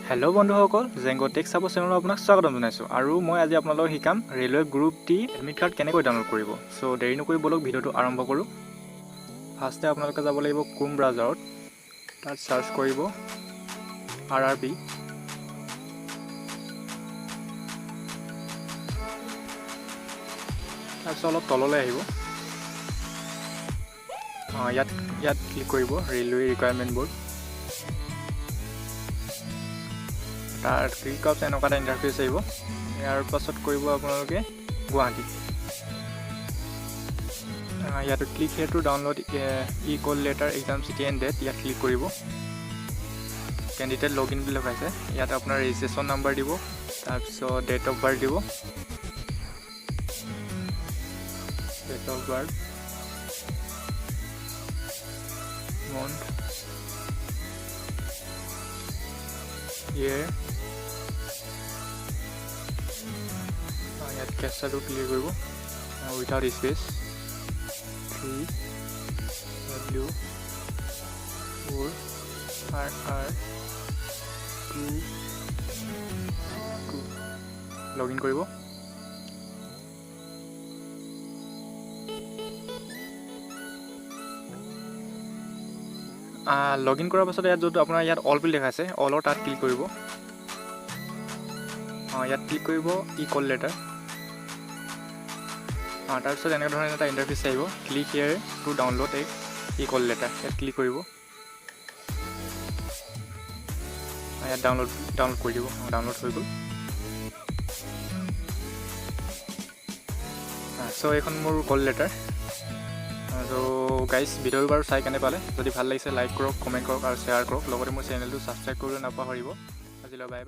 Hello' বন্ধুসকল, জেংগো tech চাব চেনেলত আপোনাক স্বাগতম জনাইছোঁ। আৰু মই আজি আপোনালোকক শিকাম railway group D admit card কেনেকৈ ডাউনলোড কৰিব। চ' দেৰি নকৰি বলক ভিডিঅ'টো আৰম্ভ কৰোঁ। ফাৰ্ষ্টে আপোনালোকে যাব লাগিব ক্ৰোম ব্ৰাউজাৰত, তাত চাৰ্চ কৰিব RRB। তাৰপিছত অলপ তললৈ আহিব, ইয়াত ক্লিক কৰিব ৰেলৱে ৰিকুৱাৰমেণ্ট বৰ্ড। তাৰ ক্লিক কৰাৰ পিছত এনেকুৱা এটা ইণ্টাৰফেচ আহিব। ইয়াৰ পাছত কৰিব আপোনালোকে গুৱাহাটী। ইয়াত click here to download call letter exam চিটি এণ্ড ডেট, ইয়াত ক্লিক কৰিব। কেণ্ডিডেট লগ ইন বুলি লিখাইছে, ইয়াত আপোনাৰ ৰেজিষ্ট্ৰেশ্যন নাম্বাৰ দিব, তাৰপিছত ডেট অফ বাৰ্থ দিব, date of birth, month, year, ইয়াত কেপচাটো ক্লিয়াৰ কৰিব without space, 3W4RR22 log in কৰিব। লগ ইন কৰাৰ পাছত ইয়াত যোনটো আপোনাৰ ইয়াত অল বুলি দেখাইছে, অলৰ তাত ক্লিক কৰিব। ইয়াত ক্লিক কৰিব কল লেটাৰ। তাৰপিছত এনেকুৱা ধৰণৰ এটা ইণ্টাৰফেচ আহিব, click here to download call letter, ইয়াত ক্লিক কৰিব। ইয়াত ডাউনলোড কৰি দিব, ডাউনলোড হৈ গ'ল। চ' এইখন মোৰ কল লেটাৰ। চ' গাইজ, ভিডিঅ'টো বাৰু চাই কেনে পালে? যদি ভাল লাগিছে লাইক কৰক, কমেণ্ট কৰক আৰু শ্বেয়াৰ কৰক। লগতে মোৰ চেনেলটো ছাবস্ক্ৰাইব কৰিবলৈ নাপাহৰিব। আজিলৈ বাই বাই।